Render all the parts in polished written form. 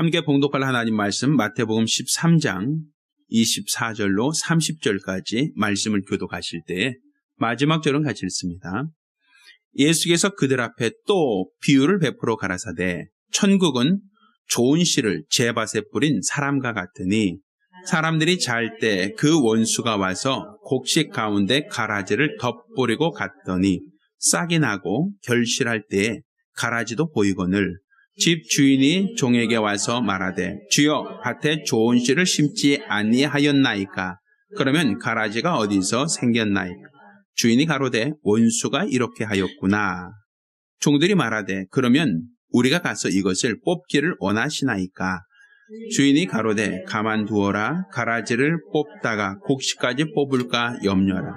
함께 봉독할 하나님 말씀 마태복음 13장 24절로 30절까지 말씀을 교독하실 때에 마지막 절은 같이 읽습니다. 예수께서 그들 앞에 또 비유를 베풀어 가라사대 천국은 좋은 씨를 제밭에 뿌린 사람과 같으니 사람들이 잘 때 그 원수가 와서 곡식 가운데 가라지를 덧뿌리고 갔더니 싹이 나고 결실할 때에 가라지도 보이거늘 집 주인이 종에게 와서 말하되 주여 밭에 좋은 씨를 심지 아니하였나이까? 그러면 가라지가 어디서 생겼나이까? 주인이 가로되 원수가 이렇게 하였구나. 종들이 말하되 그러면 우리가 가서 이것을 뽑기를 원하시나이까? 주인이 가로되 가만두어라. 가라지를 뽑다가 곡식까지 뽑을까 염려라.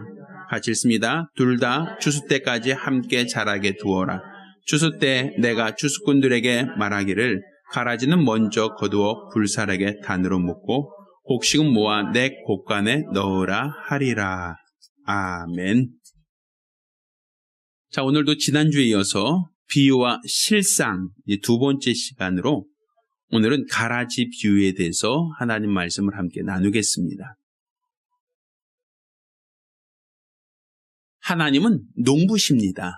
같이 읽습니다. 둘 다 추수 때까지 함께 자라게 두어라. 추수 때 내가 추수꾼들에게 말하기를 가라지는 먼저 거두어 불사르게 단으로 묶고 곡식은 모아 내 곡간에 넣으라 하리라. 아멘. 자, 오늘도 지난주에 이어서 비유와 실상 이 두 번째 시간으로 오늘은 가라지 비유에 대해서 하나님 말씀을 함께 나누겠습니다. 하나님은 농부십니다.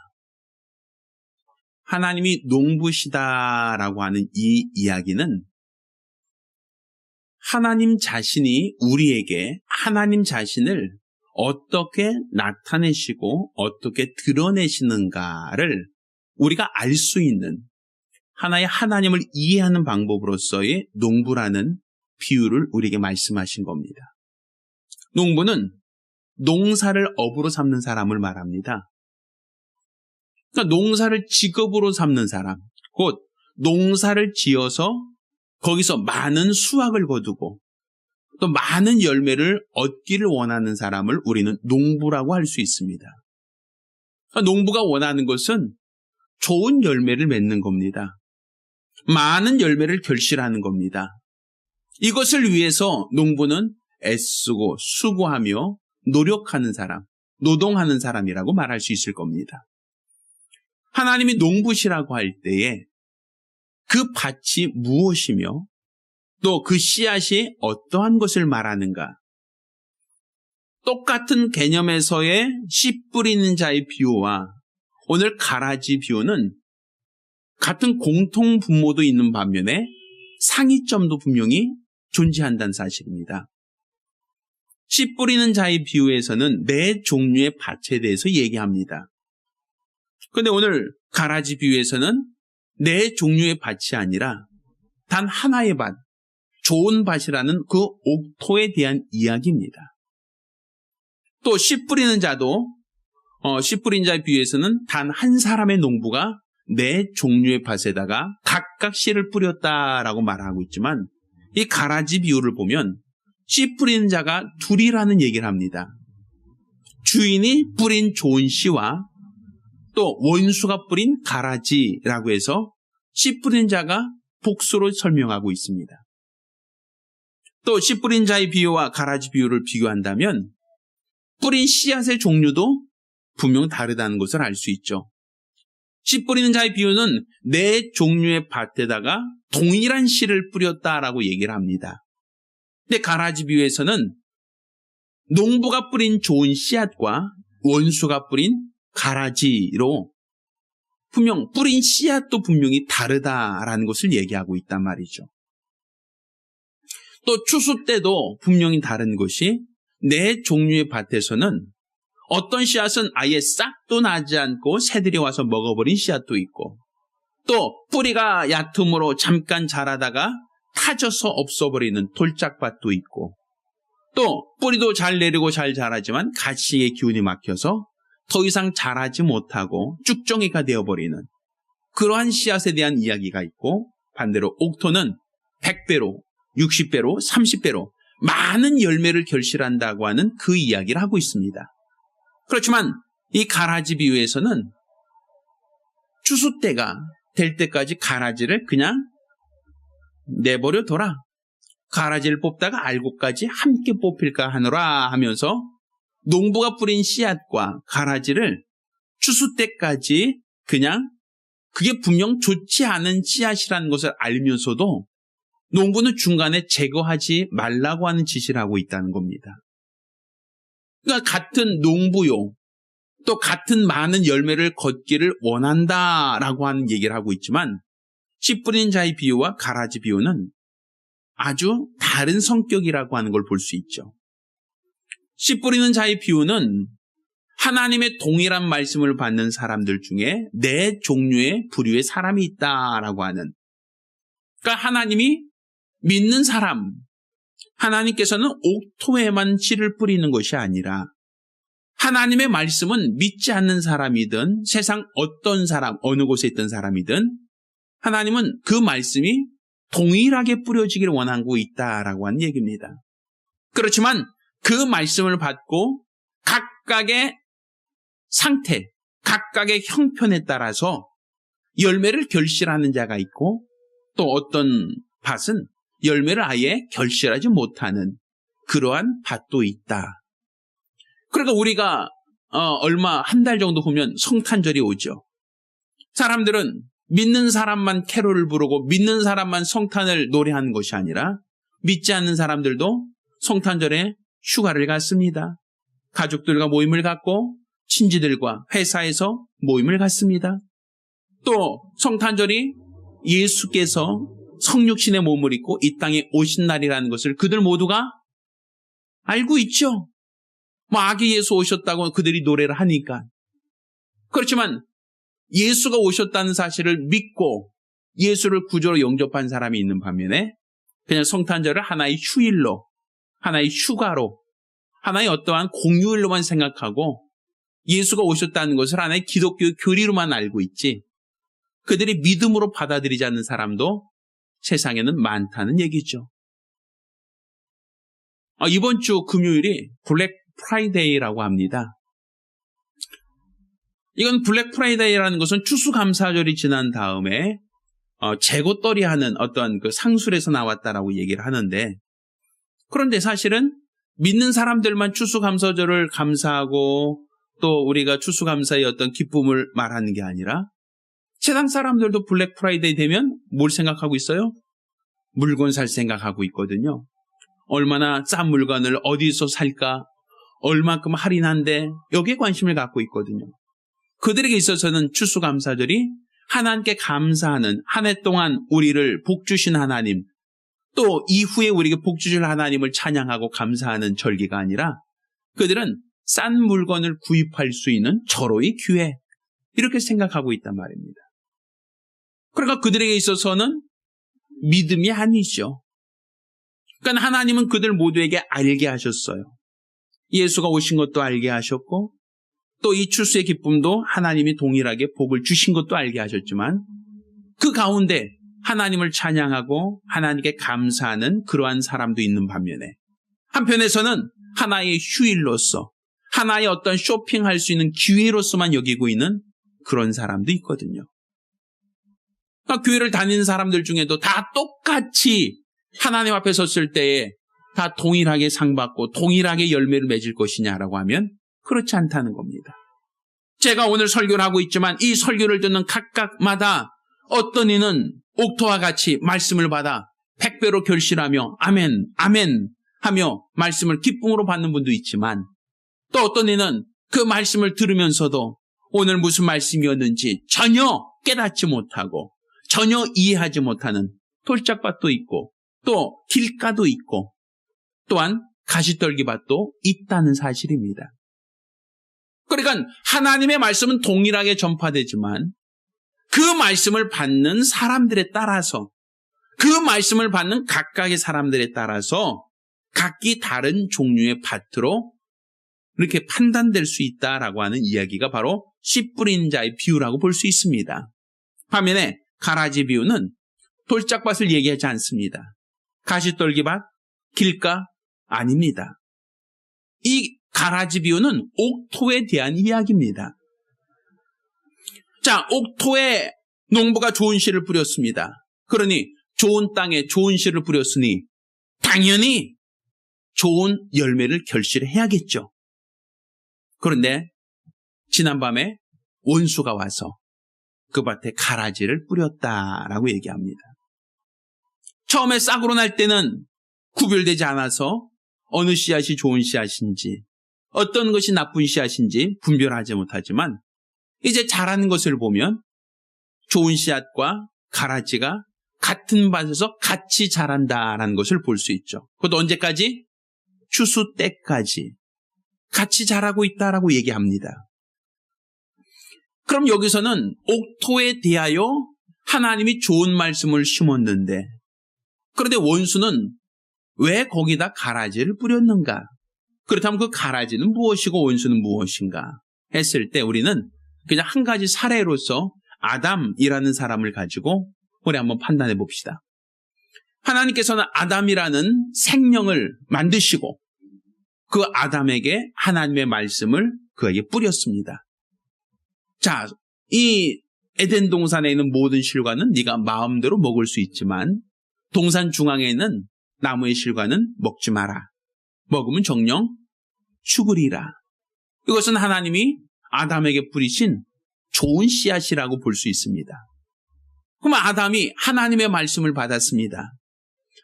하나님이 농부시다라고 하는 이 이야기는 하나님 자신이 우리에게 하나님 자신을 어떻게 나타내시고 어떻게 드러내시는가를 우리가 알 수 있는 하나의 하나님을 이해하는 방법으로서의 농부라는 비유를 우리에게 말씀하신 겁니다. 농부는 농사를 업으로 삼는 사람을 말합니다. 그러니까 농사를 직업으로 삼는 사람, 곧 농사를 지어서 거기서 많은 수확을 거두고 또 많은 열매를 얻기를 원하는 사람을 우리는 농부라고 할 수 있습니다. 그러니까 농부가 원하는 것은 좋은 열매를 맺는 겁니다. 많은 열매를 결실하는 겁니다. 이것을 위해서 농부는 애쓰고 수고하며 노력하는 사람, 노동하는 사람이라고 말할 수 있을 겁니다. 하나님이 농부시라고 할 때에 그 밭이 무엇이며 또 그 씨앗이 어떠한 것을 말하는가? 똑같은 개념에서의 씨 뿌리는 자의 비유와 오늘 가라지 비유는 같은 공통 분모도 있는 반면에 상이점도 분명히 존재한다는 사실입니다. 씨 뿌리는 자의 비유에서는 네 종류의 밭에 대해서 얘기합니다. 그런데 오늘 가라지 비유에서는 네 종류의 밭이 아니라 단 하나의 밭, 좋은 밭이라는 그 옥토에 대한 이야기입니다. 또 씨 뿌리는 자도 씨 뿌린 자의 비유에서는 단 한 사람의 농부가 네 종류의 밭에다가 각각 씨를 뿌렸다라고 말하고 있지만 이 가라지 비유를 보면 씨 뿌리는 자가 둘이라는 얘기를 합니다. 주인이 뿌린 좋은 씨와 또 원수가 뿌린 가라지라고 해서 씨 뿌린 자가 복수로 설명하고 있습니다. 또 씨 뿌린 자의 비유와 가라지 비유를 비교한다면 뿌린 씨앗의 종류도 분명 다르다는 것을 알 수 있죠. 씨 뿌리는 자의 비유는 네 종류의 밭에다가 동일한 씨를 뿌렸다라고 얘기를 합니다. 근데 가라지 비유에서는 농부가 뿌린 좋은 씨앗과 원수가 뿌린 가라지로 분명 뿌린 씨앗도 분명히 다르다라는 것을 얘기하고 있단 말이죠. 또 추수 때도 분명히 다른 것이 네 종류의 밭에서는 어떤 씨앗은 아예 싹도 나지 않고 새들이 와서 먹어버린 씨앗도 있고 또 뿌리가 얕음으로 잠깐 자라다가 타져서 없어버리는 돌짝밭도 있고 또 뿌리도 잘 내리고 잘 자라지만 가시의 기운이 막혀서 더 이상 자라지 못하고 쭉정이가 되어버리는 그러한 씨앗에 대한 이야기가 있고 반대로 옥토는 100배로, 60배로, 30배로 많은 열매를 결실한다고 하는 그 이야기를 하고 있습니다. 그렇지만 이 가라지 비유에서는 추수 때가 될 때까지 가라지를 그냥 내버려 둬라. 가라지를 뽑다가 알곡까지 함께 뽑힐까 하노라 하면서 농부가 뿌린 씨앗과 가라지를 추수 때까지 그냥 그게 분명 좋지 않은 씨앗이라는 것을 알면서도 농부는 중간에 제거하지 말라고 하는 지시를 하고 있다는 겁니다. 그러니까 같은 농부요, 또 같은 많은 열매를 걷기를 원한다라고 하는 얘기를 하고 있지만 씨 뿌리는 자의 비유와 가라지 비유는 아주 다른 성격이라고 하는 걸 볼 수 있죠. 씨 뿌리는 자의 비유는 하나님의 동일한 말씀을 받는 사람들 중에 네 종류의 부류의 사람이 있다라고 하는, 그러니까 하나님이 믿는 사람, 하나님께서는 옥토에만 씨를 뿌리는 것이 아니라 하나님의 말씀은 믿지 않는 사람이든 세상 어떤 사람, 어느 곳에 있던 사람이든 하나님은 그 말씀이 동일하게 뿌려지기를 원하고 있다라고 하는 얘기입니다. 그렇지만 그 말씀을 받고 각각의 상태, 각각의 형편에 따라서 열매를 결실하는 자가 있고 또 어떤 밭은 열매를 아예 결실하지 못하는 그러한 밭도 있다. 그러니까 우리가 한 달 정도 후면 성탄절이 오죠. 사람들은 믿는 사람만 캐롤을 부르고 믿는 사람만 성탄을 노래하는 것이 아니라 믿지 않는 사람들도 성탄절에 휴가를 갖습니다. 가족들과 모임을 갖고 친지들과 회사에서 모임을 갖습니다. 또 성탄절이 예수께서 성육신의 몸을 입고 이 땅에 오신 날이라는 것을 그들 모두가 알고 있죠. 아기 예수 오셨다고 그들이 노래를 하니까. 그렇지만 예수가 오셨다는 사실을 믿고 예수를 구주로 영접한 사람이 있는 반면에 그냥 성탄절을 하나의 휴일로, 하나의 휴가로, 하나의 어떠한 공휴일로만 생각하고 예수가 오셨다는 것을 하나의 기독교 교리로만 알고 있지 그들이 믿음으로 받아들이지 않는 사람도 세상에는 많다는 얘기죠. 이번 주 금요일이 블랙 프라이데이라고 합니다. 이건 블랙 프라이데이라는 것은 추수감사절이 지난 다음에 재고떨이 하는 어떤 그 상술에서 나왔다라고 얘기를 하는데, 그런데 사실은 믿는 사람들만 추수감사절을 감사하고 또 우리가 추수감사의 어떤 기쁨을 말하는 게 아니라 세상 사람들도 블랙 프라이데이 되면 뭘 생각하고 있어요? 물건 살 생각하고 있거든요. 얼마나 싼 물건을 어디서 살까? 얼마큼 할인한데 여기에 관심을 갖고 있거든요. 그들에게 있어서는 추수감사절이 하나님께 감사하는, 한 해 동안 우리를 복주신 하나님, 또 이후에 우리에게 복주실 하나님을 찬양하고 감사하는 절기가 아니라 그들은 싼 물건을 구입할 수 있는 절호의 기회, 이렇게 생각하고 있단 말입니다. 그러니까 그들에게 있어서는 믿음이 아니죠. 그러니까 하나님은 그들 모두에게 알게 하셨어요. 예수가 오신 것도 알게 하셨고 또 이 추수의 기쁨도 하나님이 동일하게 복을 주신 것도 알게 하셨지만 그 가운데 하나님을 찬양하고 하나님께 감사하는 그러한 사람도 있는 반면에 한편에서는 하나의 휴일로서, 하나의 어떤 쇼핑할 수 있는 기회로서만 여기고 있는 그런 사람도 있거든요. 그러니까 교회를 다니는 사람들 중에도 다 똑같이 하나님 앞에 섰을 때에 다 동일하게 상 받고 동일하게 열매를 맺을 것이냐라고 하면 그렇지 않다는 겁니다. 제가 오늘 설교를 하고 있지만 이 설교를 듣는 각각마다 어떤 이는 옥토와 같이 말씀을 받아 100배로 결실하며 아멘, 아멘 하며 말씀을 기쁨으로 받는 분도 있지만 또 어떤 이는 그 말씀을 들으면서도 오늘 무슨 말씀이었는지 전혀 깨닫지 못하고 전혀 이해하지 못하는 돌짝밭도 있고 또 길가도 있고 또한 가시떨기밭도 있다는 사실입니다. 그러니까 하나님의 말씀은 동일하게 전파되지만 그 말씀을 받는 사람들에 따라서, 그 말씀을 받는 각각의 사람들에 따라서 각기 다른 종류의 밭으로 이렇게 판단될 수 있다라고 하는 이야기가 바로 씨 뿌린 자의 비유라고 볼 수 있습니다. 반면에 가라지 비유는 돌짝밭을 얘기하지 않습니다. 가시떨기밭, 길가 아닙니다. 이 가라지 비유는 옥토에 대한 이야기입니다. 자, 옥토에 농부가 좋은 씨를 뿌렸습니다. 그러니 좋은 땅에 좋은 씨를 뿌렸으니 당연히 좋은 열매를 결실해야겠죠. 그런데 지난밤에 원수가 와서 그 밭에 가라지를 뿌렸다라고 얘기합니다. 처음에 싹으로 날 때는 구별되지 않아서 어느 씨앗이 좋은 씨앗인지 어떤 것이 나쁜 씨앗인지 분별하지 못하지만 이제 자라는 것을 보면 좋은 씨앗과 가라지가 같은 밭에서 같이 자란다라는 것을 볼 수 있죠. 그것도 언제까지? 추수 때까지 같이 자라고 있다라고 얘기합니다. 그럼 여기서는 옥토에 대하여 하나님이 좋은 말씀을 심었는데 그런데 원수는 왜 거기다 가라지를 뿌렸는가? 그렇다면 그 가라지는 무엇이고 원수는 무엇인가? 했을 때 우리는 그냥 한 가지 사례로서 아담이라는 사람을 가지고 우리 한번 판단해 봅시다. 하나님께서는 아담이라는 생명을 만드시고 그 아담에게 하나님의 말씀을 그에게 뿌렸습니다. 자, 이 에덴 동산에 있는 모든 실과는 네가 마음대로 먹을 수 있지만 동산 중앙에 있는 나무의 실과는 먹지 마라. 먹으면 정령 죽으리라. 이것은 하나님이 아담에게 뿌리신 좋은 씨앗이라고 볼 수 있습니다. 그럼 아담이 하나님의 말씀을 받았습니다.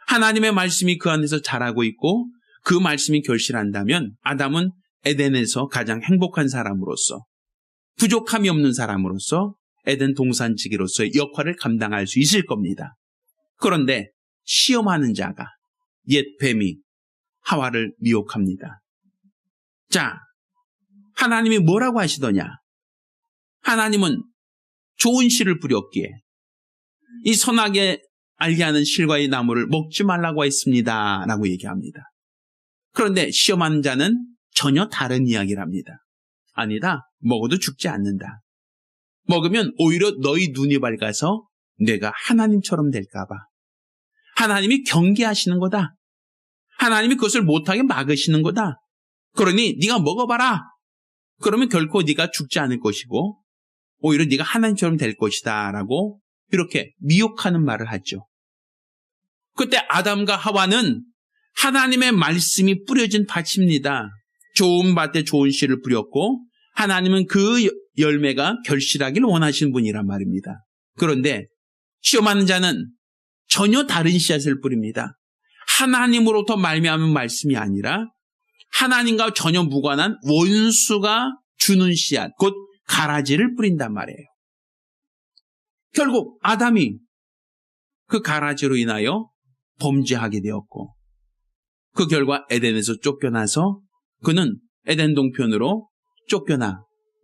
하나님의 말씀이 그 안에서 자라고 있고 그 말씀이 결실한다면 아담은 에덴에서 가장 행복한 사람으로서 부족함이 없는 사람으로서 에덴 동산지기로서의 역할을 감당할 수 있을 겁니다. 그런데 시험하는 자가 옛 뱀이 하와를 미혹합니다. 자, 하나님이 뭐라고 하시더냐? 하나님은 좋은 씨를 뿌렸기에 이 선하게 알게 하는 실과의 나무를 먹지 말라고 했습니다. 라고 얘기합니다. 그런데 시험하는 자는 전혀 다른 이야기를 합니다. 아니다. 먹어도 죽지 않는다. 먹으면 오히려 너희 눈이 밝아서 내가 하나님처럼 될까 봐. 하나님이 경계하시는 거다. 하나님이 그것을 못하게 막으시는 거다. 그러니 네가 먹어봐라. 그러면 결코 네가 죽지 않을 것이고 오히려 네가 하나님처럼 될 것이다 라고 이렇게 미혹하는 말을 하죠. 그때 아담과 하와는 하나님의 말씀이 뿌려진 밭입니다. 좋은 밭에 좋은 씨를 뿌렸고 하나님은 그 열매가 결실하기를 원하시는 분이란 말입니다. 그런데 시험하는 자는 전혀 다른 씨앗을 뿌립니다. 하나님으로부터 말미암은 말씀이 아니라 하나님과 전혀 무관한 원수가 주는 씨앗, 곧 가라지를 뿌린단 말이에요. 결국 아담이 그 가라지로 인하여 범죄하게 되었고 그 결과 에덴에서 쫓겨나서 그는 에덴 동편으로 쫓겨나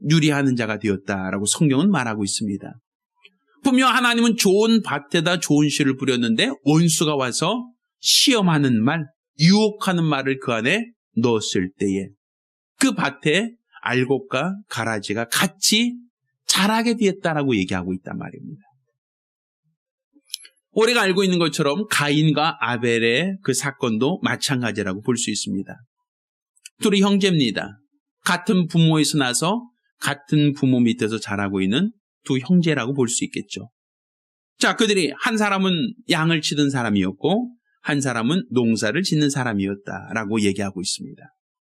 유리하는 자가 되었다라고 성경은 말하고 있습니다. 분명 하나님은 좋은 밭에다 좋은 씨를 뿌렸는데 원수가 와서 시험하는 말, 유혹하는 말을 그 안에 넣었을 때에 그 밭에 알곡과 가라지가 같이 자라게 되었다라고 얘기하고 있단 말입니다. 우리가 알고 있는 것처럼 가인과 아벨의 그 사건도 마찬가지라고 볼 수 있습니다. 둘이 형제입니다. 같은 부모에서 나서 같은 부모 밑에서 자라고 있는 두 형제라고 볼 수 있겠죠. 자, 그들이 한 사람은 양을 치던 사람이었고 한 사람은 농사를 짓는 사람이었다라고 얘기하고 있습니다.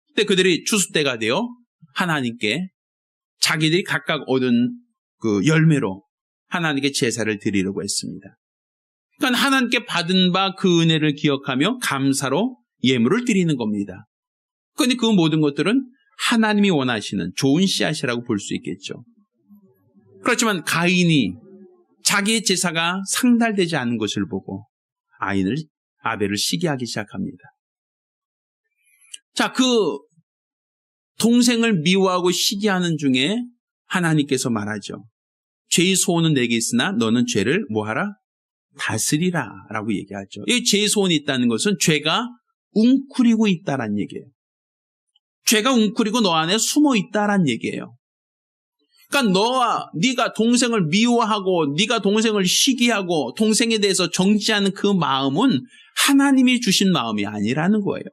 근데 그들이 추수 때가 되어 하나님께 자기들이 각각 얻은 그 열매로 하나님께 제사를 드리려고 했습니다. 그러니까 하나님께 받은 바 그 은혜를 기억하며 감사로 예물을 드리는 겁니다. 그런데 그 모든 것들은 하나님이 원하시는 좋은 씨앗이라고 볼 수 있겠죠. 그렇지만 가인이 자기의 제사가 상달되지 않은 것을 보고 아벨을 시기하기 시작합니다. 자, 그 동생을 미워하고 시기하는 중에 하나님께서 말하죠. 죄의 소원은 내게 있으나 너는 죄를 뭐하라? 다스리라 라고 얘기하죠. 이 죄의 소원이 있다는 것은 죄가 웅크리고 있다란 얘기예요. 죄가 웅크리고 너 안에 숨어 있다란 얘기예요. 그러니까 네가 동생을 미워하고 네가 동생을 시기하고 동생에 대해서 정죄하는 그 마음은 하나님이 주신 마음이 아니라는 거예요.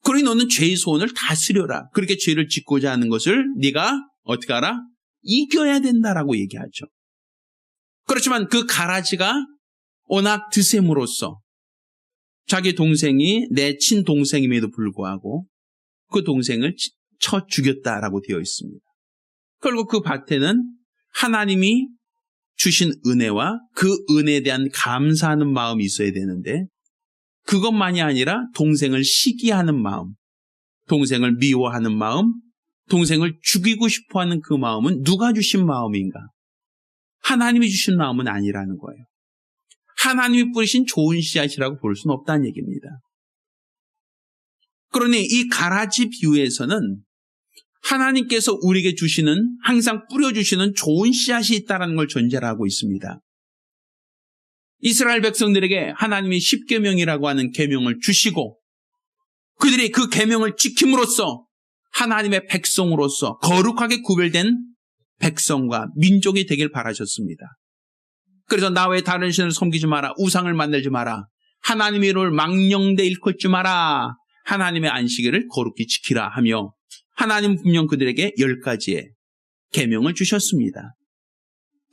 그러니 너는 죄의 소원을 다스려라. 그렇게 죄를 짓고자 하는 것을 네가 어떻게 알아? 이겨야 된다라고 얘기하죠. 그렇지만 그 가라지가 워낙 드셈으로써 자기 동생이 내 친동생임에도 불구하고 그 동생을 쳐 죽였다라고 되어 있습니다. 결국 그 밭에는 하나님이 주신 은혜와 그 은혜에 대한 감사하는 마음이 있어야 되는데 그것만이 아니라 동생을 시기하는 마음, 동생을 미워하는 마음, 동생을 죽이고 싶어하는 그 마음은 누가 주신 마음인가? 하나님이 주신 마음은 아니라는 거예요. 하나님이 뿌리신 좋은 씨앗이라고 볼 수는 없다는 얘기입니다. 그러니 이 가라지 비유에서는 하나님께서 우리에게 주시는, 항상 뿌려주시는 좋은 씨앗이 있다는 걸 전제로 하고 있습니다. 이스라엘 백성들에게 하나님이 십계명이라고 하는 계명을 주시고 그들이 그 계명을 지킴으로써 하나님의 백성으로서 거룩하게 구별된 백성과 민족이 되길 바라셨습니다. 그래서 나 외에 다른 신을 섬기지 마라, 우상을 만들지 마라, 하나님의 이름을 망령되 일컫지 마라, 하나님의 안식일을 거룩히 지키라 하며 하나님 분명 그들에게 10가지의 계명을 주셨습니다.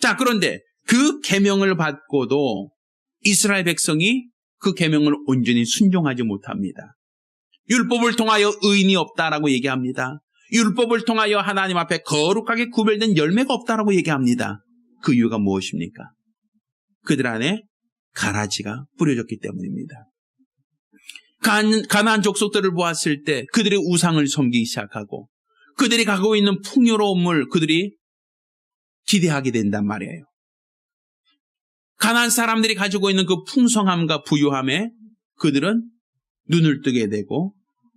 자, 그런데 그 계명을 받고도 이스라엘 백성이 그 계명을 온전히 순종하지 못합니다. 율법을 통하여 의인이 없다라고 얘기합니다. 율법을 통하여 하나님 앞에 거룩하게 구별된 열매가 없다라고 얘기합니다. 그 이유가 무엇입니까? 그들 안에 가라지가 뿌려졌기 때문입니다. 가나안 족속들을 보았을 때 그들이 우상을 섬기기 시작하고 그들이 갖고 있는 풍요로움을 그들이 기대하게 된단 말이에요. 가나안 사람들이 가지고 있는 그 풍성함과 부유함에 그들은 눈을 뜨게 되고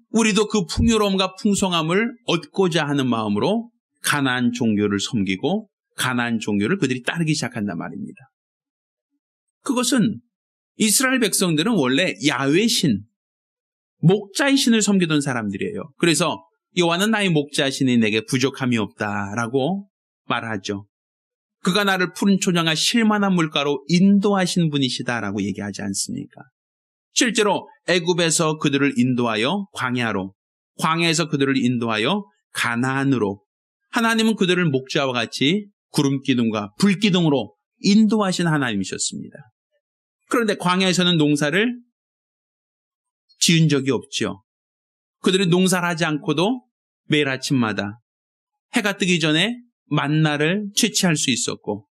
우리도 그 풍요로움과 풍성함을 얻고자 하는 마음으로 가나안 종교를 섬기고 가나안 종교를 그들이 따르기 시작한단 말입니다. 그것은 이스라엘 백성들은 원래 야훼 신, 목자의 신을 섬기던 사람들이에요. 그래서 여호와는 나의 목자시니 내게 부족함이 없다라고 말하죠. 그가 나를 푸른 초장과 실만한 물가로 인도하신 분이시다라고 얘기하지 않습니까? 실제로 애굽에서 그들을 인도하여 광야로, 광야에서 그들을 인도하여 가나안으로, 하나님은 그들을 목자와 같이 구름기둥과 불기둥으로 인도하신 하나님이셨습니다. 그런데 광야에서는 농사를 지은 적이 없죠. 그들이 농사를 하지 않고도 매일 아침마다 해가 뜨기 전에 만나를 채취할 수 있었고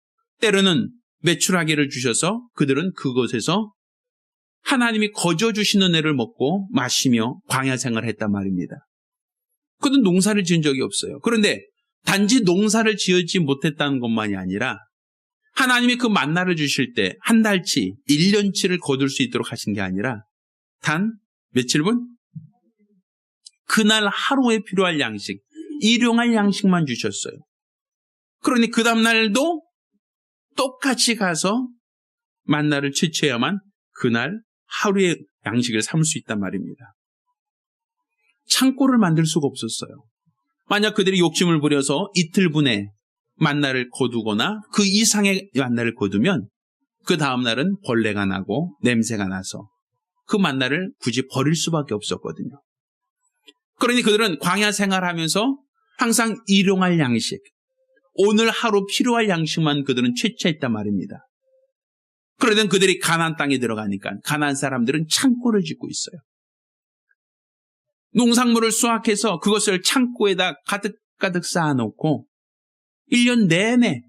때로는 메추라기를 주셔서 그들은 그곳에서 하나님이 거저주신 은혜를 먹고 마시며 광야 생활을 했단 말입니다. 그들은 농사를 지은 적이 없어요. 그런데 단지 농사를 지었지 못했다는 것만이 아니라 하나님이 그 만나를 주실 때 한 달치, 1년치를 거둘 수 있도록 하신 게 아니라 단 며칠분? 그날 하루에 필요할 양식, 일용할 양식만 주셨어요. 그러니 그 다음날도 똑같이 가서 만나를 채취해야만 그날 하루의 양식을 삼을 수 있단 말입니다. 창고를 만들 수가 없었어요. 만약 그들이 욕심을 부려서 이틀분에 만나를 거두거나 그 이상의 만나를 거두면 그 다음날은 벌레가 나고 냄새가 나서 그 만나를 굳이 버릴 수밖에 없었거든요. 그러니 그들은 광야 생활하면서 항상 일용할 양식, 오늘 하루 필요할 양식만 그들은 채취했단 말입니다. 그러던 그들이 가나안 땅에 들어가니까 가나안 사람들은 창고를 짓고 있어요. 농산물을 수확해서 그것을 창고에다 가득가득 쌓아놓고 1년 내내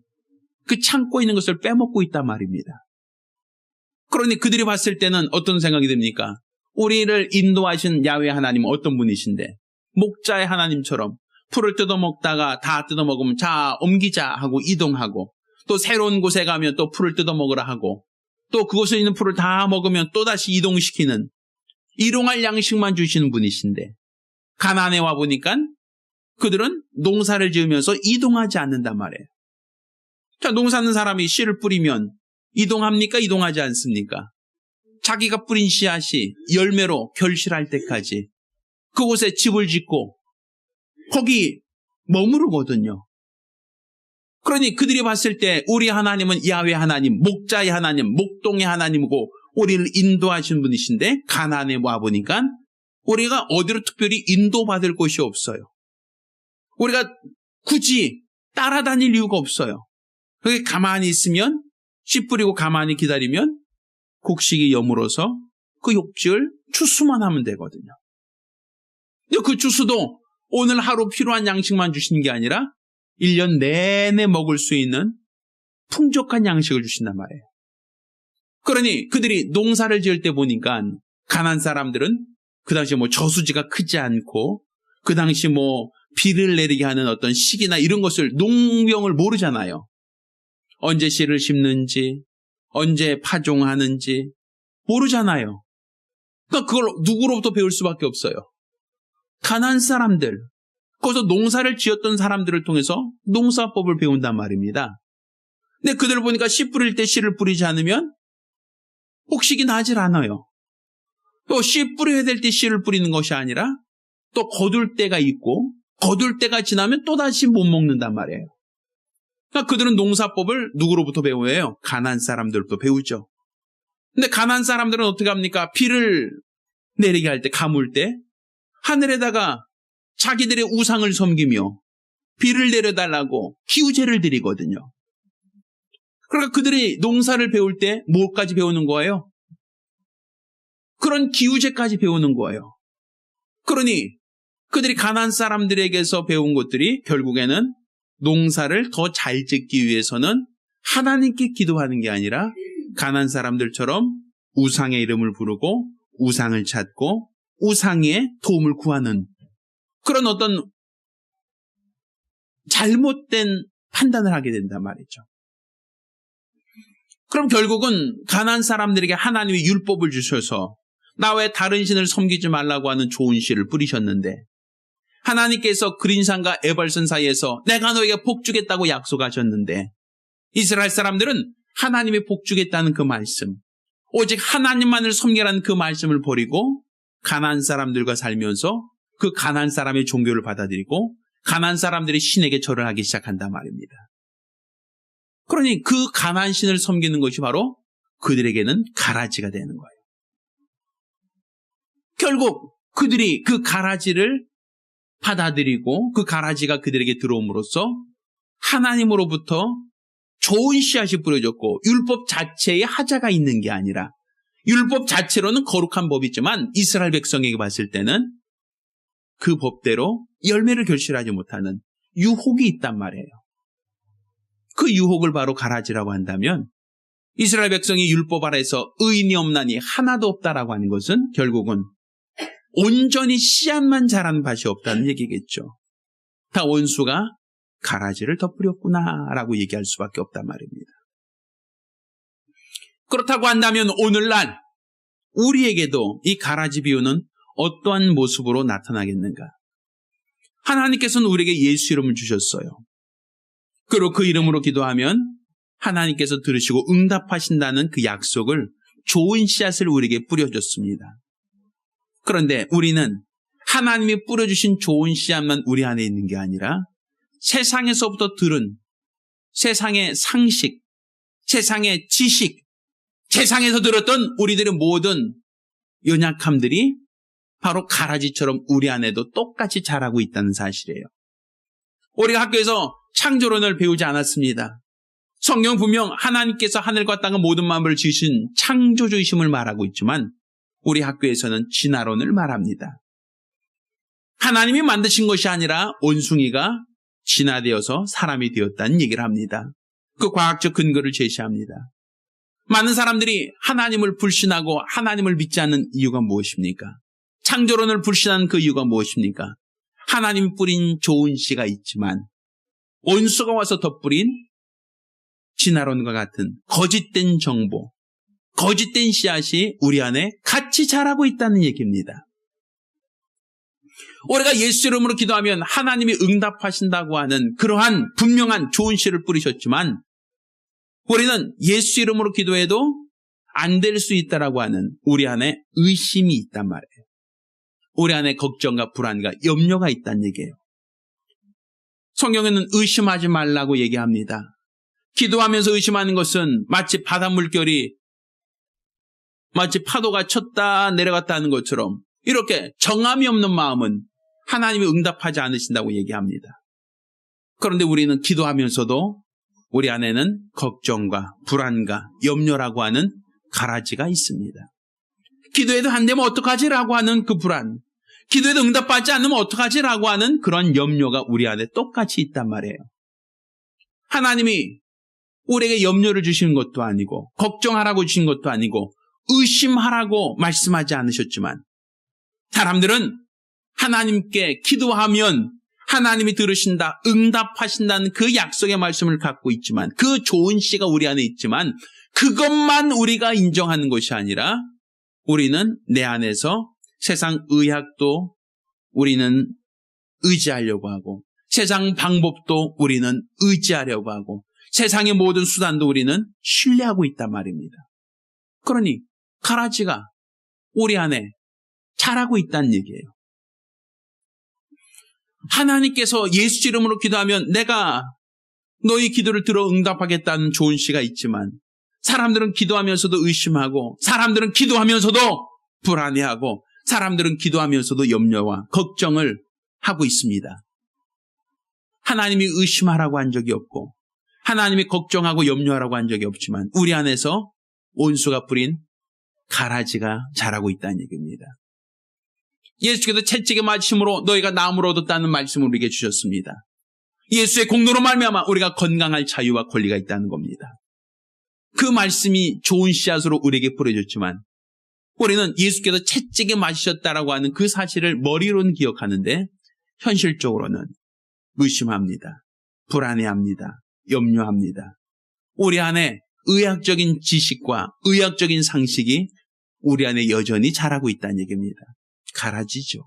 그 창고에 있는 것을 빼먹고 있단 말입니다. 그러니 그들이 봤을 때는 어떤 생각이 듭니까? 우리를 인도하신 야훼 하나님은 어떤 분이신데 목자의 하나님처럼 풀을 뜯어먹다가 다 뜯어먹으면 자 옮기자 하고 이동하고 또 새로운 곳에 가면 또 풀을 뜯어먹으라 하고 또 그곳에 있는 풀을 다 먹으면 또다시 이동시키는 일용할 양식만 주시는 분이신데 가나안에 와보니까 그들은 농사를 지으면서 이동하지 않는단 말이에요. 자, 농사하는 사람이 씨를 뿌리면 이동합니까? 이동하지 않습니까? 자기가 뿌린 씨앗이 열매로 결실할 때까지 그곳에 집을 짓고 거기 머무르거든요. 그러니 그들이 봤을 때 우리 하나님은 야훼 하나님, 목자의 하나님, 목동의 하나님이고 우리를 인도하신 분이신데 가나안에 와보니까 우리가 어디로 특별히 인도받을 곳이 없어요. 우리가 굳이 따라다닐 이유가 없어요. 그게 가만히 있으면 씨 뿌리고 가만히 기다리면 곡식이 여물어서 그 욕지를 추수만 하면 되거든요. 근데 그 추수도 오늘 하루 필요한 양식만 주시는 게 아니라 1년 내내 먹을 수 있는 풍족한 양식을 주신단 말이에요. 그러니 그들이 농사를 지을 때 보니까 가난한 사람들은 그 당시 저수지가 크지 않고 그 당시 비를 내리게 하는 어떤 시기나 이런 것을 농경을 모르잖아요. 언제 씨를 심는지, 언제 파종하는지 모르잖아요. 그러니까 그걸 누구로부터 배울 수밖에 없어요. 가난한 사람들, 거기서 농사를 지었던 사람들을 통해서 농사법을 배운단 말입니다. 근데 그들을 보니까 씨 뿌릴 때 씨를 뿌리지 않으면 곡식이 나질 않아요. 또 씨 뿌려야 될 때 씨를 뿌리는 것이 아니라 또 거둘 때가 있고 거둘 때가 지나면 또다시 못 먹는단 말이에요. 그러니까 그들은 농사법을 누구로부터 배워요? 가난한 사람들로부터 배우죠. 근데 가난한 사람들은 어떻게 합니까? 비를 내리게 할 때, 가물 때 하늘에다가 자기들의 우상을 섬기며 비를 내려달라고 기우제를 드리거든요. 그러니까 그들이 농사를 배울 때 뭐까지 배우는 거예요? 그런 기우제까지 배우는 거예요. 그러니 그들이 가난한 사람들에게서 배운 것들이 결국에는 농사를 더 잘 짓기 위해서는 하나님께 기도하는 게 아니라 가난한 사람들처럼 우상의 이름을 부르고 우상을 찾고 우상의 도움을 구하는 그런 어떤 잘못된 판단을 하게 된단 말이죠. 그럼 결국은 가난한 사람들에게 하나님이 율법을 주셔서 나 외 다른 신을 섬기지 말라고 하는 좋은 씨를 뿌리셨는데 하나님께서 그린산과 에발산 사이에서 내가 너에게 복 주겠다고 약속하셨는데 이스라엘 사람들은 하나님이 복 주겠다는 그 말씀, 오직 하나님만을 섬기라는 그 말씀을 버리고 가난한 사람들과 살면서 그 가난한 사람의 종교를 받아들이고 가난한 사람들이 신에게 절을 하기 시작한단 말입니다. 그러니 그 가난한 신을 섬기는 것이 바로 그들에게는 가라지가 되는 거예요. 결국 그들이 그 가라지를 받아들이고 그 가라지가 그들에게 들어옴으로써 하나님으로부터 좋은 씨앗이 뿌려졌고 율법 자체에 하자가 있는 게 아니라 율법 자체로는 거룩한 법이지만 이스라엘 백성에게 봤을 때는 그 법대로 열매를 결실하지 못하는 유혹이 있단 말이에요. 그 유혹을 바로 가라지라고 한다면 이스라엘 백성이 율법 아래에서 의인이 없나니 하나도 없다라고 하는 것은 결국은 온전히 씨앗만 자라는 밭이 없다는 얘기겠죠. 다 원수가 가라지를 덮으렸구나라고 얘기할 수밖에 없단 말입니다. 그렇다고 한다면 오늘날 우리에게도 이 가라지 비유는 어떠한 모습으로 나타나겠는가? 하나님께서는 우리에게 예수 이름을 주셨어요. 그리고 그 이름으로 기도하면 하나님께서 들으시고 응답하신다는 그 약속을 좋은 씨앗을 우리에게 뿌려줬습니다. 그런데 우리는 하나님이 뿌려주신 좋은 씨앗만 우리 안에 있는 게 아니라 세상에서부터 들은 세상의 상식, 세상의 지식, 세상에서 들었던 우리들의 모든 연약함들이 바로 가라지처럼 우리 안에도 똑같이 자라고 있다는 사실이에요. 우리가 학교에서 창조론을 배우지 않았습니다. 성경 분명 하나님께서 하늘과 땅의 모든 만물을 지으신 창조주이심을 말하고 있지만 우리 학교에서는 진화론을 말합니다. 하나님이 만드신 것이 아니라 원숭이가 진화되어서 사람이 되었다는 얘기를 합니다. 그 과학적 근거를 제시합니다. 많은 사람들이 하나님을 불신하고 하나님을 믿지 않는 이유가 무엇입니까? 창조론을 불신하는 그 이유가 무엇입니까? 하나님이 뿌린 좋은 씨가 있지만 원수가 와서 덧뿌린 진화론과 같은 거짓된 정보, 거짓된 씨앗이 우리 안에 같이 자라고 있다는 얘기입니다. 우리가 예수 이름으로 기도하면 하나님이 응답하신다고 하는 그러한 분명한 좋은 씨를 뿌리셨지만 우리는 예수 이름으로 기도해도 안 될 수 있다라고 하는 우리 안에 의심이 있단 말이에요. 우리 안에 걱정과 불안과 염려가 있다는 얘기예요. 성경에는 의심하지 말라고 얘기합니다. 기도하면서 의심하는 것은 마치 바닷물결이 마치 파도가 쳤다 내려갔다 하는 것처럼 이렇게 정함이 없는 마음은 하나님이 응답하지 않으신다고 얘기합니다. 그런데 우리는 기도하면서도 우리 안에는 걱정과 불안과 염려라고 하는 가라지가 있습니다. 기도해도 안 되면 어떡하지라고 하는 그 불안, 기도해도 응답받지 않으면 어떡하지라고 하는 그런 염려가 우리 안에 똑같이 있단 말이에요. 하나님이 우리에게 염려를 주시는 것도 아니고 걱정하라고 주신 것도 아니고 의심하라고 말씀하지 않으셨지만 사람들은 하나님께 기도하면 하나님이 들으신다, 응답하신다는 그 약속의 말씀을 갖고 있지만 그 좋은 씨가 우리 안에 있지만 그것만 우리가 인정하는 것이 아니라 우리는 내 안에서 세상 의학도 우리는 의지하려고 하고 세상 방법도 우리는 의지하려고 하고 세상의 모든 수단도 우리는 신뢰하고 있단 말입니다. 그러니 가라지가 우리 안에 자라고 있다는 얘기예요. 하나님께서 예수 이름으로 기도하면 내가 너희 기도를 들어 응답하겠다는 좋은 씨가 있지만 사람들은 기도하면서도 의심하고 사람들은 기도하면서도 불안해하고 사람들은 기도하면서도 염려와 걱정을 하고 있습니다. 하나님이 의심하라고 한 적이 없고 하나님이 걱정하고 염려하라고 한 적이 없지만 우리 안에서 온수가 뿌린 가라지가 자라고 있다는 얘기입니다. 예수께서 채찍에 맞으심으로 너희가 나음을 얻었다는 말씀을 우리에게 주셨습니다. 예수의 공로로 말미암아 우리가 건강할 자유와 권리가 있다는 겁니다. 그 말씀이 좋은 씨앗으로 우리에게 뿌려졌지만 우리는 예수께서 채찍에 맞으셨다라고 하는 그 사실을 머리로는 기억하는데 현실적으로는 의심합니다. 불안해합니다. 염려합니다. 우리 안에 의학적인 지식과 의학적인 상식이 우리 안에 여전히 자라고 있다는 얘기입니다. 가라지죠.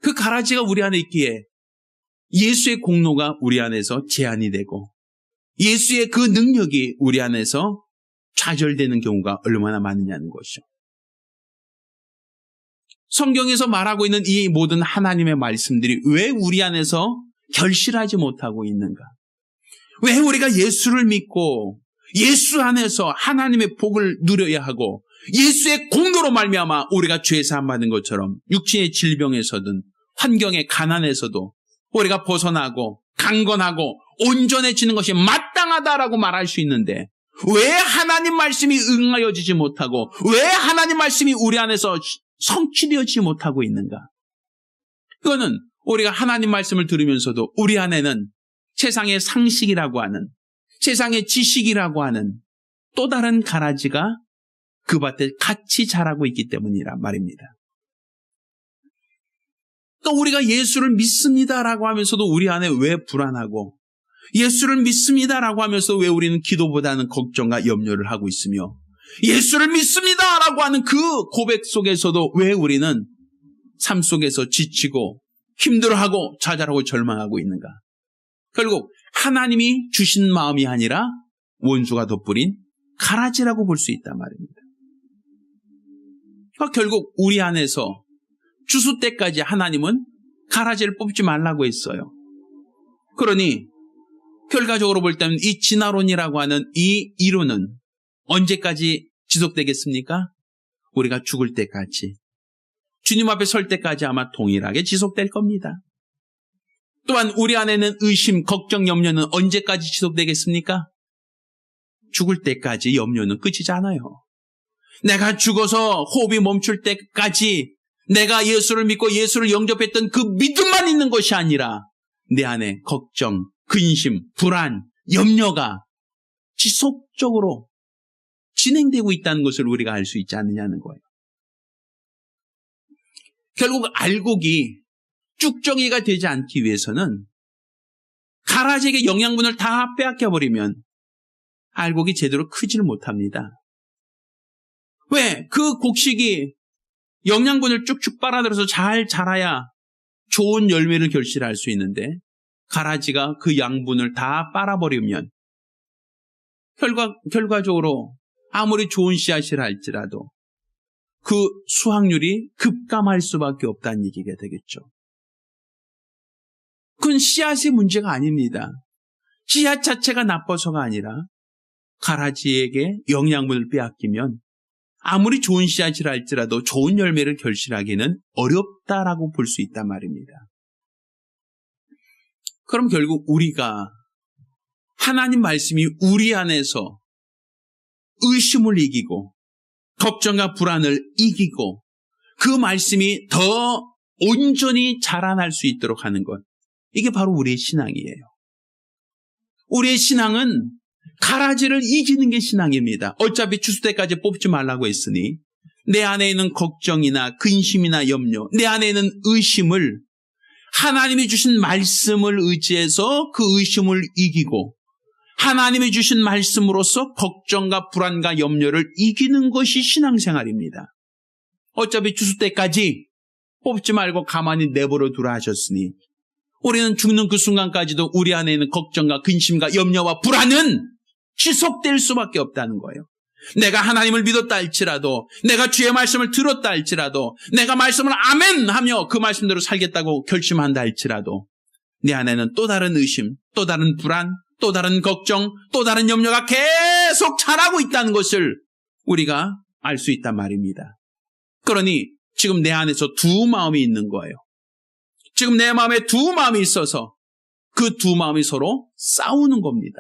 그 가라지가 우리 안에 있기에 예수의 공로가 우리 안에서 제한이 되고 예수의 그 능력이 우리 안에서 좌절되는 경우가 얼마나 많으냐는 것이죠. 성경에서 말하고 있는 이 모든 하나님의 말씀들이 왜 우리 안에서 결실하지 못하고 있는가? 왜 우리가 예수를 믿고 예수 안에서 하나님의 복을 누려야 하고 예수의 공로로 말미암아 우리가 죄 사함 받은 것처럼 육신의 질병에서든 환경의 가난에서도 우리가 벗어나고 강건하고 온전해지는 것이 마땅하다라고 말할 수 있는데 왜 하나님 말씀이 응하여지지 못하고 왜 하나님 말씀이 우리 안에서 성취되어지지 못하고 있는가? 그거는 우리가 하나님 말씀을 들으면서도 우리 안에는 세상의 상식이라고 하는 세상의 지식이라고 하는 또 다른 가라지가 그 밭에 같이 자라고 있기 때문이란 말입니다. 또 우리가 예수를 믿습니다라고 하면서도 우리 안에 왜 불안하고 예수를 믿습니다라고 하면서 왜 우리는 기도보다는 걱정과 염려를 하고 있으며 예수를 믿습니다라고 하는 그 고백 속에서도 왜 우리는 삶 속에서 지치고 힘들어하고 좌절하고 절망하고 있는가? 결국 하나님이 주신 마음이 아니라 원수가 덧뿌린 가라지라고 볼 수 있단 말입니다. 결국 우리 안에서 추수 때까지 하나님은 가라지를 뽑지 말라고 했어요. 그러니 결과적으로 볼 때는 이 진화론이라고 하는 이 이론은 언제까지 지속되겠습니까? 우리가 죽을 때까지, 주님 앞에 설 때까지 아마 동일하게 지속될 겁니다. 또한 우리 안에는 의심, 걱정, 염려는 언제까지 지속되겠습니까? 죽을 때까지 염려는 끝이지 않아요. 내가 죽어서 호흡이 멈출 때까지 내가 예수를 믿고 예수를 영접했던 그 믿음만 있는 것이 아니라 내 안에 걱정, 근심, 불안, 염려가 지속적으로 진행되고 있다는 것을 우리가 알 수 있지 않느냐는 거예요. 결국 알곡이 쭉정이가 되지 않기 위해서는 가라지에게 영양분을 다 빼앗겨버리면 알곡이 제대로 크지를 못합니다. 왜? 그 곡식이 영양분을 쭉쭉 빨아들여서 잘 자라야 좋은 열매를 결실할 수 있는데 가라지가 그 양분을 다 빨아버리면 결과적으로 아무리 좋은 씨앗이라 할지라도 그 수확률이 급감할 수밖에 없다는 얘기가 되겠죠. 그건 씨앗의 문제가 아닙니다. 씨앗 자체가 나빠서가 아니라 가라지에게 영양분을 빼앗기면 아무리 좋은 씨앗이라 할지라도 좋은 열매를 결실하기는 어렵다라고 볼 수 있단 말입니다. 그럼 결국 우리가 하나님 말씀이 우리 안에서 의심을 이기고 걱정과 불안을 이기고 그 말씀이 더 온전히 자라날 수 있도록 하는 것, 이게 바로 우리의 신앙이에요. 우리의 신앙은 가라지를 이기는 게 신앙입니다. 어차피 추수 때까지 뽑지 말라고 했으니 내 안에 있는 걱정이나 근심이나 염려, 내 안에 있는 의심을 하나님이 주신 말씀을 의지해서 그 의심을 이기고 하나님이 주신 말씀으로서 걱정과 불안과 염려를 이기는 것이 신앙생활입니다. 어차피 추수 때까지 뽑지 말고 가만히 내버려 두라 하셨으니 우리는 죽는 그 순간까지도 우리 안에 있는 걱정과 근심과 염려와 불안은 지속될 수밖에 없다는 거예요. 내가 하나님을 믿었다 할지라도, 내가 주의 말씀을 들었다 할지라도, 내가 말씀을 아멘 하며 그 말씀대로 살겠다고 결심한다 할지라도 내 안에는 또 다른 의심, 또 다른 불안, 또 다른 걱정, 또 다른 염려가 계속 자라고 있다는 것을 우리가 알 수 있단 말입니다. 그러니 지금 내 안에서 두 마음이 있는 거예요. 지금 내 마음에 두 마음이 있어서 그 두 마음이 서로 싸우는 겁니다.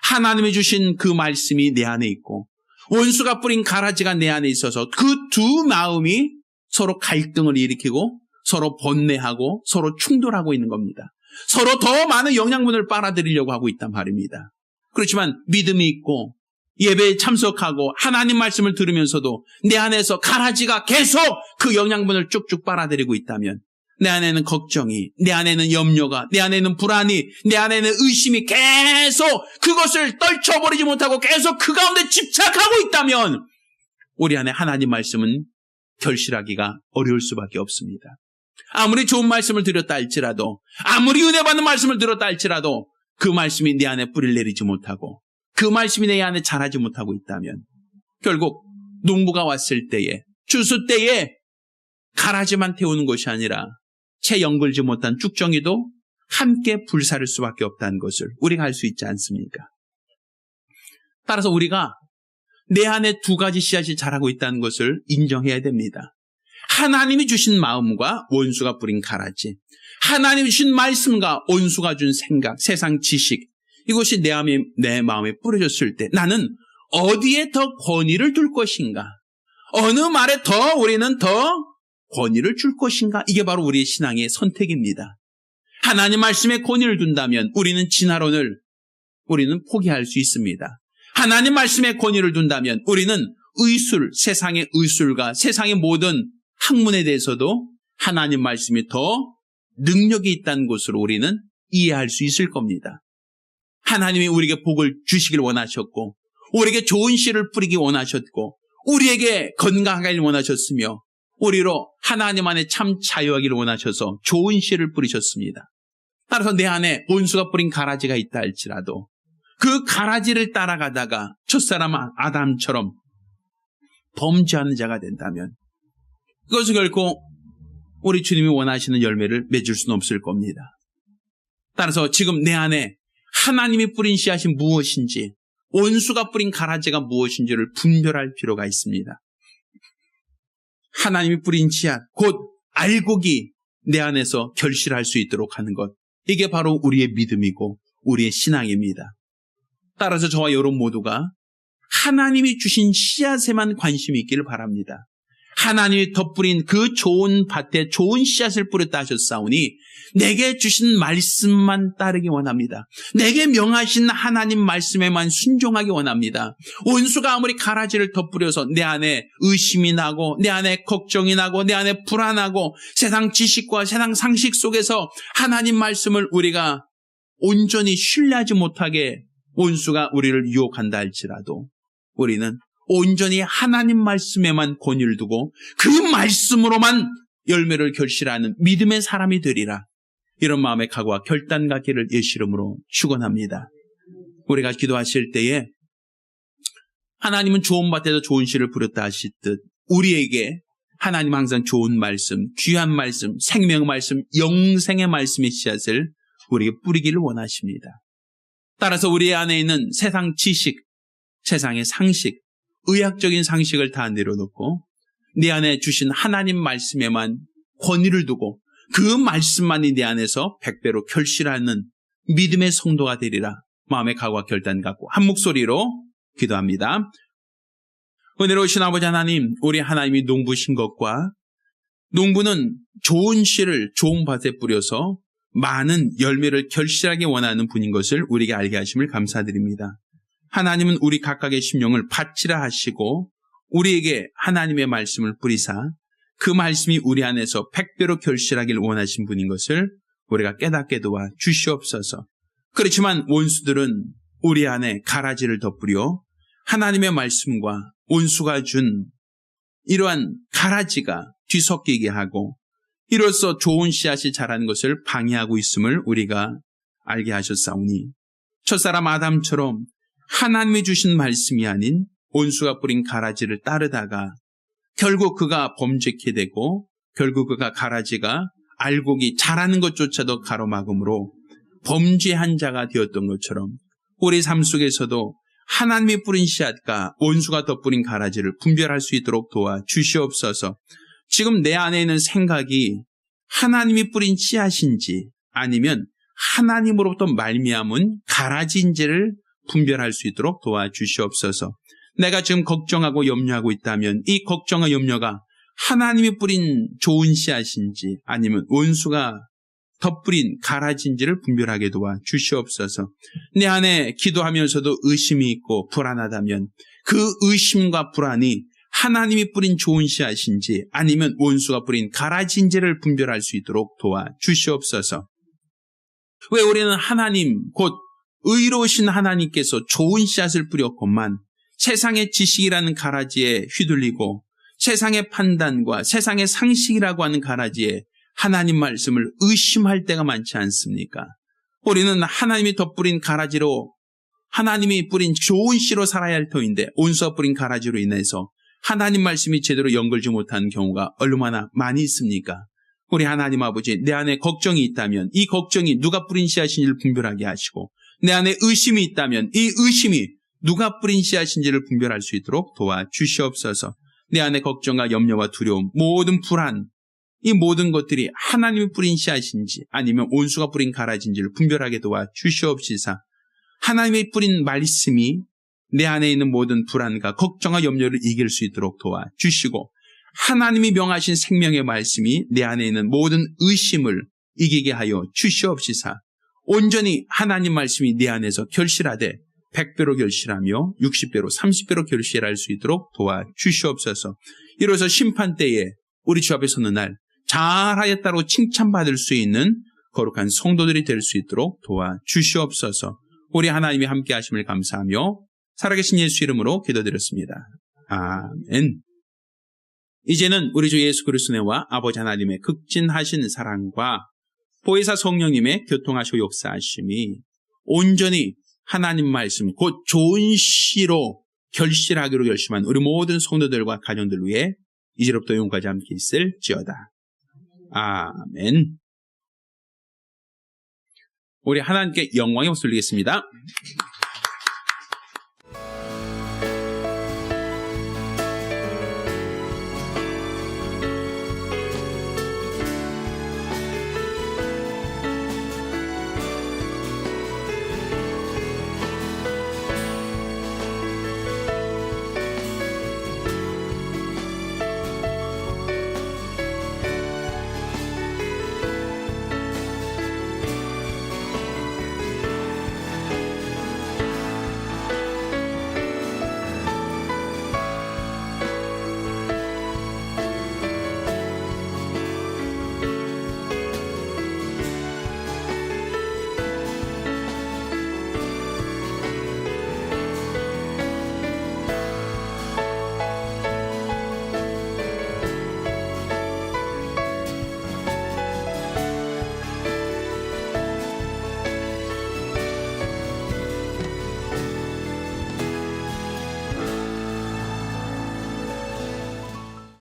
하나님이 주신 그 말씀이 내 안에 있고 원수가 뿌린 가라지가 내 안에 있어서 그 두 마음이 서로 갈등을 일으키고 서로 번뇌하고 서로 충돌하고 있는 겁니다. 서로 더 많은 영양분을 빨아들이려고 하고 있단 말입니다. 그렇지만 믿음이 있고 예배에 참석하고 하나님 말씀을 들으면서도 내 안에서 가라지가 계속 그 영양분을 쭉쭉 빨아들이고 있다면 내 안에는 걱정이, 내 안에는 염려가, 내 안에는 불안이, 내 안에는 의심이 계속 그것을 떨쳐버리지 못하고 계속 그 가운데 집착하고 있다면 우리 안에 하나님 말씀은 결실하기가 어려울 수밖에 없습니다. 아무리 좋은 말씀을 드렸다 할지라도, 아무리 은혜 받는 말씀을 들었다 할지라도 그 말씀이 내 안에 뿌리를 내리지 못하고 그 말씀이 내 안에 자라지 못하고 있다면 결국 농부가 왔을 때에, 추수 때에 가라지만 태우는 것이 아니라 채 연글지 못한 쭉정이도 함께 불사를 수밖에 없다는 것을 우리가 알 수 있지 않습니까? 따라서 우리가 내 안에 두 가지 씨앗이 자라고 있다는 것을 인정해야 됩니다. 하나님이 주신 마음과 원수가 뿌린 가라지, 하나님이 주신 말씀과 원수가 준 생각, 세상 지식, 이것이 내 마음에 뿌려졌을 때 나는 어디에 더 권위를 둘 것인가? 어느 말에 더 우리는 더 권위를 줄 것인가? 이게 바로 우리의 신앙의 선택입니다. 하나님 말씀에 권위를 둔다면 우리는 진화론을 포기할 수 있습니다. 하나님 말씀에 권위를 둔다면 우리는 의술, 세상의 의술과 세상의 모든 학문에 대해서도 하나님 말씀이 더 능력이 있다는 것으로 우리는 이해할 수 있을 겁니다. 하나님이 우리에게 복을 주시길 원하셨고 우리에게 좋은 씨를 뿌리기 원하셨고 우리에게 건강하길 원하셨으며 우리로 하나님 안에 참 자유하기를 원하셔서 좋은 씨를 뿌리셨습니다. 따라서 내 안에 원수가 뿌린 가라지가 있다 할지라도 그 가라지를 따라가다가 첫사람 아담처럼 범죄하는 자가 된다면 그것은 결코 우리 주님이 원하시는 열매를 맺을 수는 없을 겁니다. 따라서 지금 내 안에 하나님이 뿌린 씨앗이 무엇인지, 원수가 뿌린 가라지가 무엇인지를 분별할 필요가 있습니다. 하나님이 뿌린 씨앗, 곧 알곡이 내 안에서 결실할 수 있도록 하는 것, 이게 바로 우리의 믿음이고 우리의 신앙입니다. 따라서 저와 여러분 모두가 하나님이 주신 씨앗에만 관심이 있기를 바랍니다. 하나님이 덧뿌린 그 좋은 밭에 좋은 씨앗을 뿌렸다 하셨사오니 내게 주신 말씀만 따르기 원합니다. 내게 명하신 하나님 말씀에만 순종하기 원합니다. 원수가 아무리 가라지를 덧뿌려서 내 안에 의심이 나고 내 안에 걱정이 나고 내 안에 불안하고 세상 지식과 세상 상식 속에서 하나님 말씀을 우리가 온전히 신뢰하지 못하게 원수가 우리를 유혹한다 할지라도 우리는 온전히 하나님 말씀에만 권위를 두고 그 말씀으로만 열매를 결실하는 믿음의 사람이 되리라. 이런 마음의 각오와 결단 갖기를 예수 이름으로 축원합니다. 우리가 기도하실 때에 하나님은 좋은 밭에서 좋은 씨를 뿌렸다 하시듯 우리에게 하나님 항상 좋은 말씀, 귀한 말씀, 생명의 말씀, 영생의 말씀의 씨앗을 우리에게 뿌리기를 원하십니다. 따라서 우리 안에 있는 세상 지식, 세상의 상식, 의학적인 상식을 다 내려놓고 내 안에 주신 하나님 말씀에만 권위를 두고 그 말씀만이 내 안에서 100배로 결실하는 믿음의 성도가 되리라. 마음의 각오와 결단 갖고 한 목소리로 기도합니다. 은혜로우신 아버지 하나님, 우리 하나님이 농부신 것과 농부는 좋은 씨를 좋은 밭에 뿌려서 많은 열매를 결실하게 원하는 분인 것을 우리에게 알게 하심을 감사드립니다. 하나님은 우리 각각의 심령을 바치라 하시고 우리에게 하나님의 말씀을 뿌리사 그 말씀이 우리 안에서 100배로 결실하길 원하신 분인 것을 우리가 깨닫게 도와 주시옵소서. 그렇지만 원수들은 우리 안에 가라지를 덧뿌려 하나님의 말씀과 원수가 준 이러한 가라지가 뒤섞이게 하고 이로써 좋은 씨앗이 자라는 것을 방해하고 있음을 우리가 알게 하셨사오니 첫사람 아담처럼 하나님이 주신 말씀이 아닌 원수가 뿌린 가라지를 따르다가 결국 그가 범죄케 되고 결국 그가 가라지가 알곡이 자라는 것조차도 가로막음으로 범죄한 자가 되었던 것처럼 우리 삶 속에서도 하나님이 뿌린 씨앗과 원수가 덧뿌린 가라지를 분별할 수 있도록 도와 주시옵소서. 지금 내 안에 있는 생각이 하나님이 뿌린 씨앗인지 아니면 하나님으로부터 말미암은 가라지인지를 분별할 수 있도록 도와 주시옵소서. 내가 지금 걱정하고 염려하고 있다면 이 걱정과 염려가 하나님이 뿌린 좋은 씨앗인지 아니면 원수가 덧뿌린 가라지인지를 분별하게 도와 주시옵소서. 내 안에 기도하면서도 의심이 있고 불안하다면 그 의심과 불안이 하나님이 뿌린 좋은 씨앗인지 아니면 원수가 뿌린 가라지인지를 분별할 수 있도록 도와 주시옵소서. 왜 우리는 하나님 곧 의로우신 하나님께서 좋은 씨앗을 뿌렸건만 세상의 지식이라는 가라지에 휘둘리고 세상의 판단과 세상의 상식이라고 하는 가라지에 하나님 말씀을 의심할 때가 많지 않습니까? 우리는 하나님이 덧뿌린 가라지로 하나님이 뿌린 좋은 씨로 살아야 할 터인데 원수가 뿌린 가라지로 인해서 하나님 말씀이 제대로 연결지 못하는 경우가 얼마나 많이 있습니까? 우리 하나님 아버지, 내 안에 걱정이 있다면 이 걱정이 누가 뿌린 씨앗인지를 분별하게 하시고 내 안에 의심이 있다면 이 의심이 누가 뿌린 씨앗인지를 분별할 수 있도록 도와 주시옵소서. 내 안에 걱정과 염려와 두려움, 모든 불안, 이 모든 것들이 하나님이 뿌린 씨앗인지 아니면 원수가 뿌린 가라지인지를 분별하게 도와 주시옵시사. 하나님이 뿌린 말씀이 내 안에 있는 모든 불안과 걱정과 염려를 이길 수 있도록 도와 주시고 하나님이 명하신 생명의 말씀이 내 안에 있는 모든 의심을 이기게 하여 주시옵시사. 온전히 하나님 말씀이 내 안에서 결실하되 100배로 결실하며 60배로 30배로 결실할 수 있도록 도와 주시옵소서. 이로써 심판 때에 우리 주 앞에 서는 날 잘하였다고 칭찬받을 수 있는 거룩한 성도들이 될 수 있도록 도와 주시옵소서. 우리 하나님이 함께 하심을 감사하며 살아계신 예수 이름으로 기도드렸습니다. 아멘. 이제는 우리 주 예수 그리스도와 아버지 하나님의 극진하신 사랑과 보혜사 성령님의 교통하시고 역사하심이 온전히 하나님 말씀 곧 좋은 씨로 결실하기로 결심한 우리 모든 성도들과 가정들 위해 이제로부터 영원까지 함께 있을지어다. 아멘. 우리 하나님께 영광의 박수 올리겠습니다.